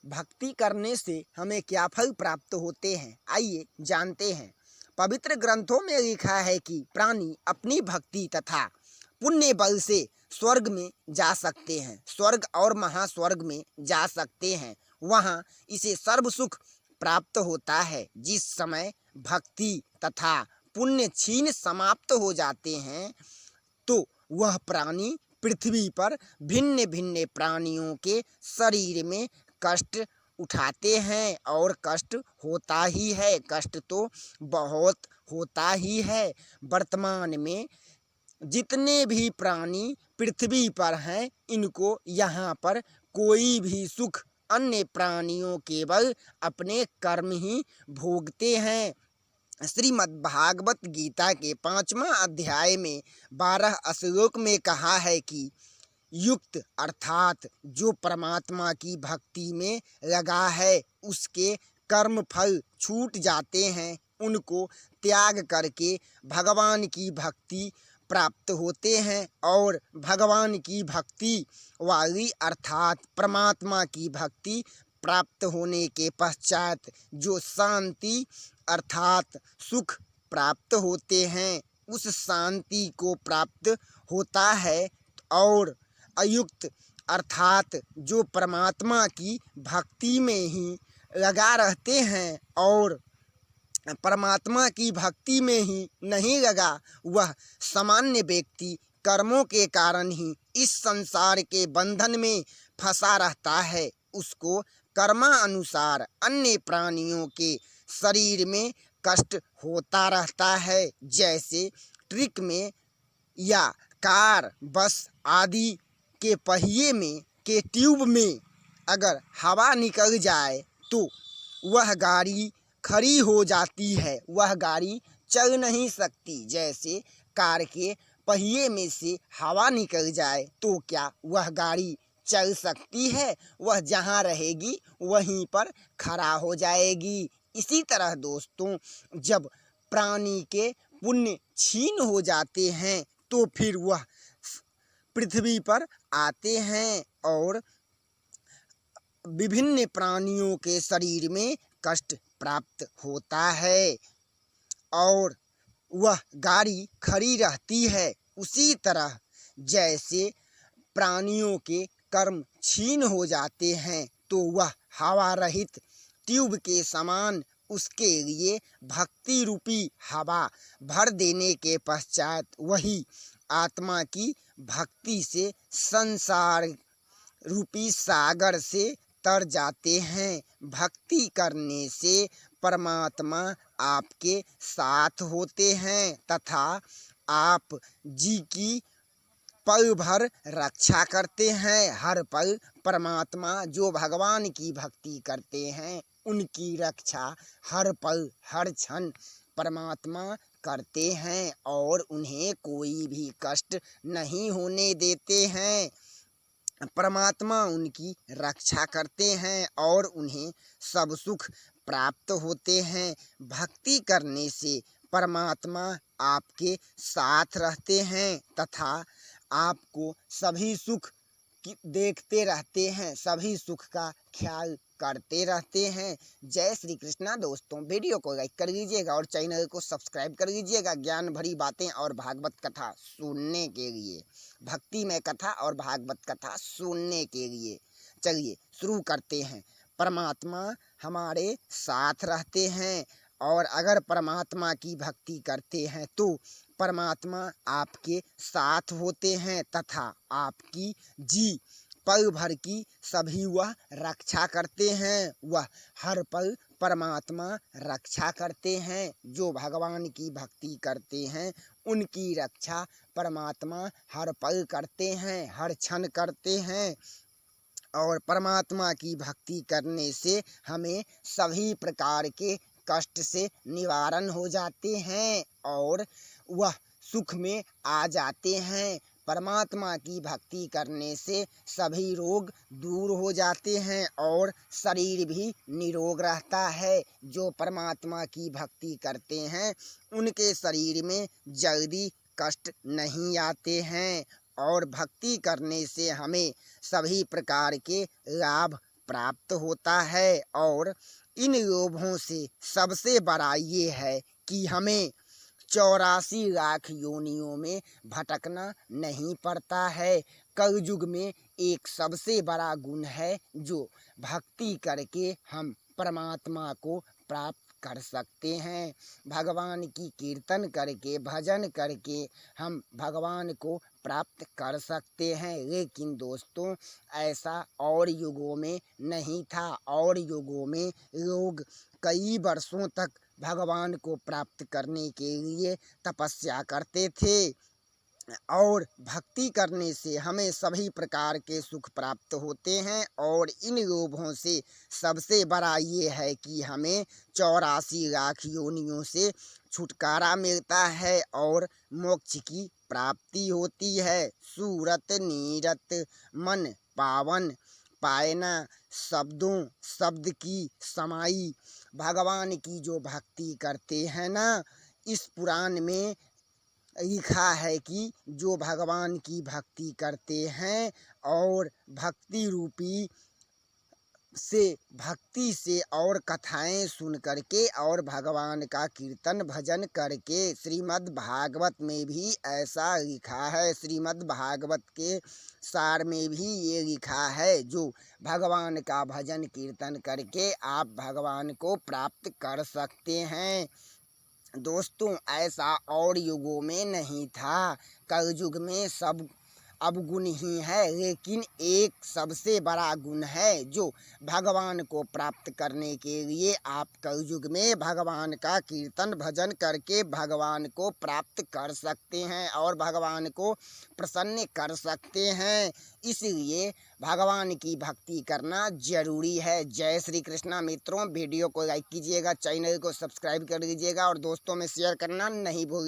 भक्ति करने से हमें क्या फल प्राप्त होते हैं, आइए जानते हैं। पवित्र ग्रंथों में लिखा है कि प्राणी अपनी भक्ति तथा पुण्य बल से स्वर्ग में जा सकते हैं, स्वर्ग और महास्वर्ग में जा सकते हैं। वहाँ इसे सर्व सुख प्राप्त होता है। जिस समय भक्ति तथा पुण्य क्षीण समाप्त हो जाते हैं तो वह प्राणी पृथ्वी पर भिन्न भिन्न प्राणियों के शरीर में कष्ट उठाते हैं और कष्ट होता ही है, कष्ट तो बहुत होता ही है। वर्तमान में जितने भी प्राणी पृथ्वी पर हैं, इनको यहाँ पर कोई भी सुख अन्य प्राणियों केवल अपने कर्म ही भोगते हैं। श्रीमद्भागवत गीता के 5वां अध्याय में 12 श्लोक में कहा है कि युक्त अर्थात जो परमात्मा की भक्ति में लगा है उसके कर्म फल छूट जाते हैं, उनको त्याग करके भगवान की भक्ति प्राप्त होते हैं। और भगवान की भक्ति वाली अर्थात परमात्मा की भक्ति प्राप्त होने के पश्चात जो शांति अर्थात सुख प्राप्त होते हैं, उस शांति को प्राप्त होता है। और अयुक्त अर्थात जो परमात्मा की भक्ति में ही लगा रहते हैं और परमात्मा की भक्ति में ही नहीं लगा, वह सामान्य व्यक्ति कर्मों के कारण ही इस संसार के बंधन में फंसा रहता है। उसको कर्मानुसार अन्य प्राणियों के शरीर में कष्ट होता रहता है। जैसे ट्रक में या कार बस आदि के पहिए में के ट्यूब में अगर हवा निकल जाए तो वह गाड़ी खड़ी हो जाती है, वह गाड़ी चल नहीं सकती। जैसे कार के पहिए में से हवा निकल जाए तो क्या वह गाड़ी चल सकती है? वह जहाँ रहेगी वहीं पर खड़ा हो जाएगी। इसी तरह दोस्तों, जब प्राणी के पुण्य क्षीण हो जाते हैं तो फिर वह पृथ्वी पर आते हैं और विभिन्न प्राणियों के शरीर में कष्ट प्राप्त होता है और वह गाड़ी खड़ी रहती है। उसी तरह जैसे प्राणियों के कर्म क्षीण हो जाते हैं तो वह हवा रहित ट्यूब के समान उसके लिए भक्ति रूपी हवा भर देने के पश्चात वही आत्मा की भक्ति से संसार रूपी सागर से तर जाते हैं। भक्ति करने से परमात्मा आपके साथ होते हैं तथा आप जी की पल भर रक्षा करते हैं। हर पल परमात्मा जो भगवान की भक्ति करते हैं उनकी रक्षा हर पल हर क्षण परमात्मा करते हैं और उन्हें कोई भी कष्ट नहीं होने देते हैं। परमात्मा उनकी रक्षा करते हैं और उन्हें सब सुख प्राप्त होते हैं। भक्ति करने से परमात्मा आपके साथ रहते हैं तथा आपको सभी सुख देखते रहते हैं, सभी सुख का ख्याल करते रहते हैं। जय श्री कृष्णा दोस्तों, वीडियो को लाइक कर लीजिएगा और चैनल को सब्सक्राइब कर लीजिएगा ज्ञान भरी बातें और भागवत कथा सुनने के लिए, भक्तिमय कथा और भागवत कथा सुनने के लिए। चलिए शुरू करते हैं। परमात्मा हमारे साथ रहते हैं और अगर परमात्मा की भक्ति करते हैं तो परमात्मा आपके साथ होते हैं तथा आपकी जी पल भर की सभी वह रक्षा करते हैं। वह हर पल परमात्मा रक्षा करते हैं। जो भगवान की भक्ति करते हैं उनकी रक्षा परमात्मा हर पल करते हैं, हर क्षण करते हैं। और परमात्मा की भक्ति करने से हमें सभी प्रकार के कष्ट से निवारण हो जाते हैं और वह सुख में आ जाते हैं। परमात्मा की भक्ति करने से सभी रोग दूर हो जाते हैं और शरीर भी निरोग रहता है। जो परमात्मा की भक्ति करते हैं उनके शरीर में जल्दी कष्ट नहीं आते हैं और भक्ति करने से हमें सभी प्रकार के लाभ प्राप्त होता है। और इन लोभों से सबसे बड़ा ये है कि हमें 84 लाख योनियों में भटकना नहीं पड़ता है। कलयुग में एक सबसे बड़ा गुण है जो भक्ति करके हम परमात्मा को प्राप्त कर सकते हैं। भगवान की कीर्तन करके, भजन करके हम भगवान को प्राप्त कर सकते हैं। लेकिन दोस्तों, ऐसा और युगों में नहीं था। और युगों में लोग कई वर्षों तक भगवान को प्राप्त करने के लिए तपस्या करते थे। और भक्ति करने से हमें सभी प्रकार के सुख प्राप्त होते हैं। और इन लोभों से सबसे बड़ा ये है कि हमें 84 लाख योनियों से छुटकारा मिलता है और मोक्ष की प्राप्ति होती है। सूरत नीरत मन पावन पायना शब्दों शब्द की समाई। भगवान की जो भक्ति करते हैं ना, इस पुराण में लिखा है कि जो भगवान की भक्ति करते हैं और भक्ति से और कथाएं सुन करके और भगवान का कीर्तन भजन करके, श्रीमद् भागवत में भी ऐसा लिखा है। श्रीमद् भागवत के सार में भी ये लिखा है, जो भगवान का भजन कीर्तन करके आप भगवान को प्राप्त कर सकते हैं। दोस्तों, ऐसा और युगों में नहीं था। कलयुग में सब अवगुण ही है, लेकिन एक सबसे बड़ा गुण है जो भगवान को प्राप्त करने के लिए आप कलयुग में भगवान का कीर्तन भजन करके भगवान को प्राप्त कर सकते हैं और भगवान को प्रसन्न कर सकते हैं। इसलिए भगवान की भक्ति करना जरूरी है। जय श्री कृष्णा मित्रों, वीडियो को लाइक कीजिएगा, चैनल को सब्सक्राइब कर लीजिएगा और दोस्तों में शेयर करना नहीं भूलिएगा।